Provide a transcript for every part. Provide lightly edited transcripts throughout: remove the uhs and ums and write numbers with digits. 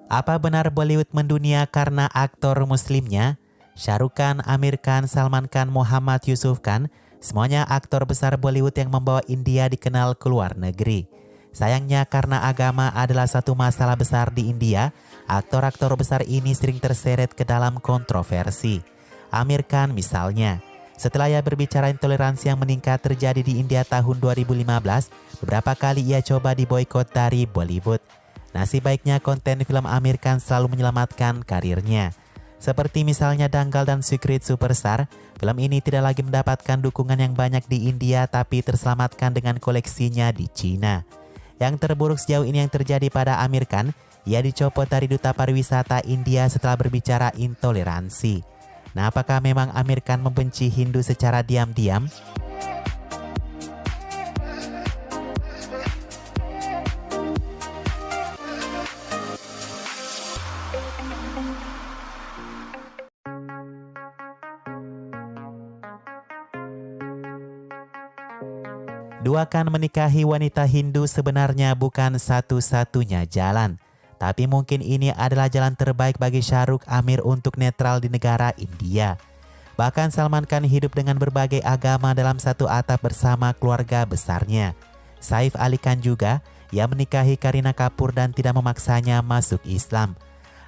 Apa benar Bollywood mendunia karena aktor muslimnya? Shah Rukh Khan, Amir Khan, Salman Khan, Muhammad Yusuf Khan, semuanya aktor besar Bollywood yang membawa India dikenal ke luar negeri. Sayangnya karena agama adalah satu masalah besar di India, aktor-aktor besar ini sering terseret ke dalam kontroversi. Amir Khan misalnya, setelah ia berbicara intoleransi yang meningkat terjadi di India tahun 2015, beberapa kali ia coba diboikot dari Bollywood. Nasib baiknya konten film Amir Khan selalu menyelamatkan karirnya. Seperti misalnya Dangal dan Secret Superstar, film ini tidak lagi mendapatkan dukungan yang banyak di India tapi terselamatkan dengan koleksinya di Cina. Yang terburuk sejauh ini yang terjadi pada Amir Khan, ia dicopot dari Duta Pariwisata India setelah berbicara intoleransi. Nah, apakah memang Amir Khan membenci Hindu secara diam-diam? Doakan menikahi wanita Hindu sebenarnya bukan satu-satunya jalan. Tapi mungkin ini adalah jalan terbaik bagi Shah Rukh Amir untuk netral di negara India. Bahkan Salman Khan hidup dengan berbagai agama dalam satu atap bersama keluarga besarnya. Saif Ali Khan juga, ia menikahi Kareena Kapoor dan tidak memaksanya masuk Islam.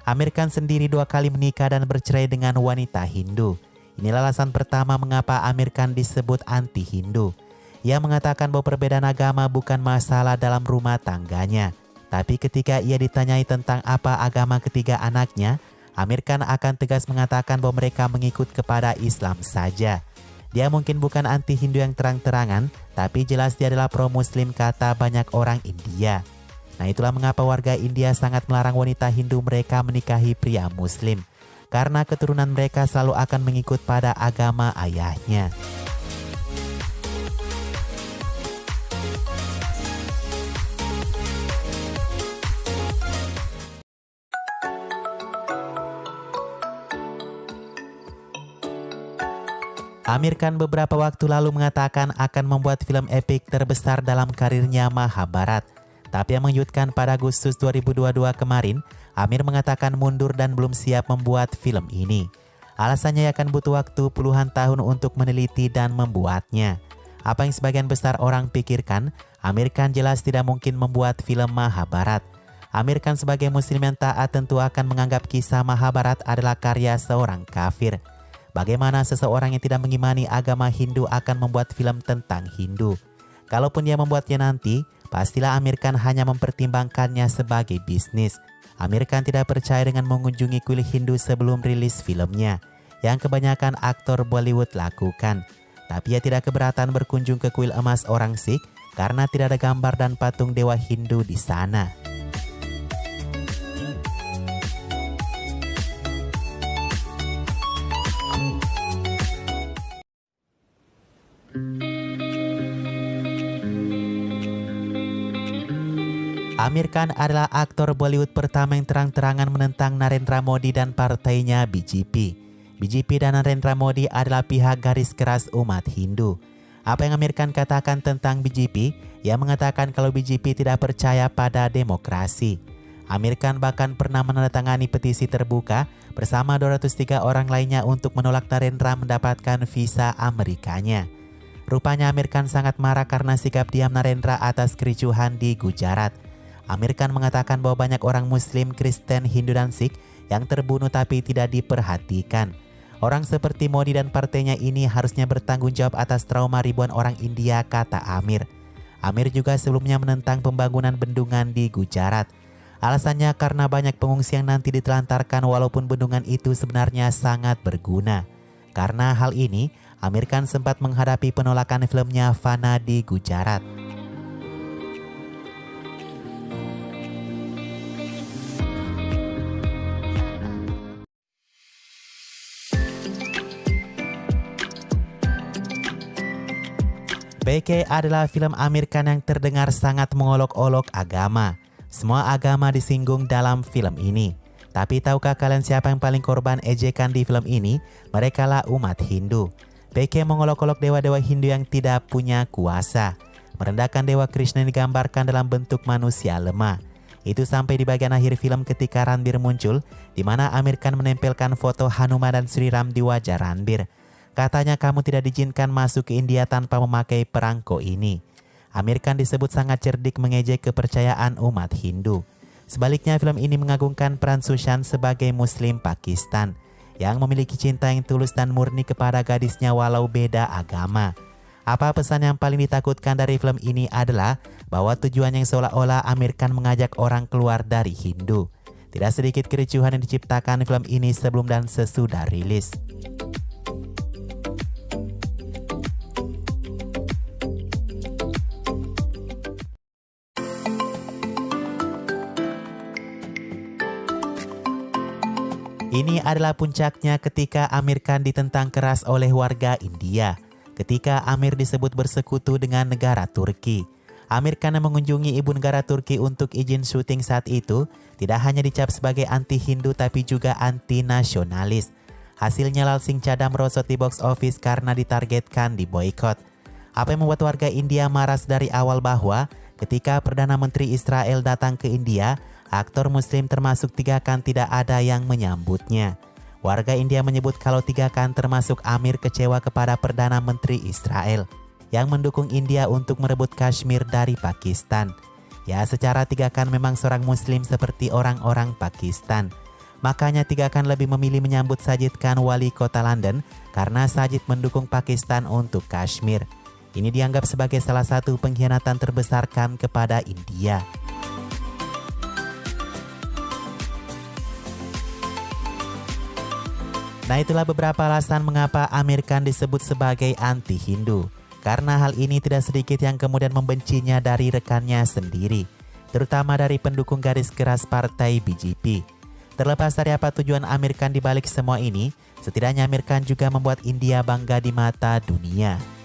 Amir Khan sendiri 2 kali menikah dan bercerai dengan wanita Hindu. Inilah alasan pertama mengapa Amir Khan disebut anti-Hindu. Ia mengatakan bahwa perbedaan agama bukan masalah dalam rumah tangganya. Tapi ketika ia ditanyai tentang apa agama ketiga anaknya, Amir Khan akan tegas mengatakan bahwa mereka mengikut kepada Islam saja. Dia mungkin bukan anti-Hindu yang terang-terangan, tapi jelas dia adalah pro-Muslim kata banyak orang India. Nah, itulah mengapa warga India sangat melarang wanita Hindu mereka menikahi pria Muslim. Karena keturunan mereka selalu akan mengikut pada agama ayahnya. Amir Khan beberapa waktu lalu mengatakan akan membuat film epik terbesar dalam karirnya, Mahabharat. Tapi yang mengejutkan pada Agustus 2022 kemarin, Amir mengatakan mundur dan belum siap membuat film ini. Alasannya akan butuh waktu puluhan tahun untuk meneliti dan membuatnya. Apa yang sebagian besar orang pikirkan, Amir Khan jelas tidak mungkin membuat film Mahabharat. Amir Khan sebagai muslim yang taat tentu akan menganggap kisah Mahabharat adalah karya seorang kafir. Bagaimana seseorang yang tidak mengimani agama Hindu akan membuat film tentang Hindu? Kalaupun dia membuatnya nanti, pastilah Amir Khan hanya mempertimbangkannya sebagai bisnis. Amir Khan tidak percaya dengan mengunjungi kuil Hindu sebelum rilis filmnya, yang kebanyakan aktor Bollywood lakukan. Tapi ia tidak keberatan berkunjung ke kuil emas orang Sikh karena tidak ada gambar dan patung dewa Hindu di sana. Amir Khan adalah aktor Bollywood pertama yang terang-terangan menentang Narendra Modi dan partainya BJP. BJP dan Narendra Modi adalah pihak garis keras umat Hindu. Apa yang Amir Khan katakan tentang BJP? Ia mengatakan kalau BJP tidak percaya pada demokrasi. Amir Khan bahkan pernah menandatangani petisi terbuka bersama 203 orang lainnya untuk menolak Narendra mendapatkan visa Amerikanya. Rupanya Amir Khan sangat marah karena sikap diam Narendra atas kericuhan di Gujarat. Amir Khan mengatakan bahwa banyak orang Muslim, Kristen, Hindu dan Sikh yang terbunuh tapi tidak diperhatikan. Orang seperti Modi dan partainya ini harusnya bertanggung jawab atas trauma ribuan orang India, kata Amir. Amir juga sebelumnya menentang pembangunan bendungan di Gujarat. Alasannya karena banyak pengungsi yang nanti ditelantarkan walaupun bendungan itu sebenarnya sangat berguna. Karena hal ini, Amir Khan sempat menghadapi penolakan filmnya Fana di Gujarat. BK adalah film Amir Khan yang terdengar sangat mengolok-olok agama. Semua agama disinggung dalam film ini. Tapi tahukah kalian siapa yang paling korban ejekan di film ini? Merekalah umat Hindu. BK mengolok-olok dewa-dewa Hindu yang tidak punya kuasa. Merendahkan Dewa Krishna yang digambarkan dalam bentuk manusia lemah. Itu sampai di bagian akhir film ketika Ranbir muncul, di mana Amir Khan menempelkan foto Hanuman dan Sri Ram di wajah Ranbir. Katanya kamu tidak diizinkan masuk ke India tanpa memakai perangko ini. Amir Khan disebut sangat cerdik mengejek kepercayaan umat Hindu. Sebaliknya film ini mengagungkan peran Sushant sebagai Muslim Pakistan yang memiliki cinta yang tulus dan murni kepada gadisnya walau beda agama. Apa pesan yang paling ditakutkan dari film ini adalah bahwa tujuan yang seolah-olah Amir Khan mengajak orang keluar dari Hindu. Tidak sedikit kericuhan yang diciptakan film ini sebelum dan sesudah rilis. Ini adalah puncaknya ketika Amir Khan ditentang keras oleh warga India. Ketika Amir disebut bersekutu dengan negara Turki. Amir Khan yang mengunjungi ibu negara Turki untuk izin syuting saat itu tidak hanya dicap sebagai anti-Hindu tapi juga anti-nasionalis. Hasilnya Lalsing Chada merosot di box office karena ditargetkan diboikot. Apa yang membuat warga India marah dari awal bahwa ketika Perdana Menteri Israel datang ke India, aktor Muslim termasuk 3 Khan tidak ada yang menyambutnya. Warga India menyebut kalau 3 Khan termasuk Amir kecewa kepada Perdana Menteri Israel yang mendukung India untuk merebut Kashmir dari Pakistan. Ya, secara 3 Khan memang seorang Muslim seperti orang-orang Pakistan. Makanya 3 Khan lebih memilih menyambut Sajid Khan wali kota London karena Sajid mendukung Pakistan untuk Kashmir. Ini dianggap sebagai salah satu pengkhianatan terbesar Khan kepada India. Nah, itulah beberapa alasan mengapa Amir Khan disebut sebagai anti-Hindu. Karena hal ini tidak sedikit yang kemudian membencinya dari rekannya sendiri, terutama dari pendukung garis keras partai BJP. Terlepas dari apa tujuan Amir Khan di balik semua ini, setidaknya Amir Khan juga membuat India bangga di mata dunia.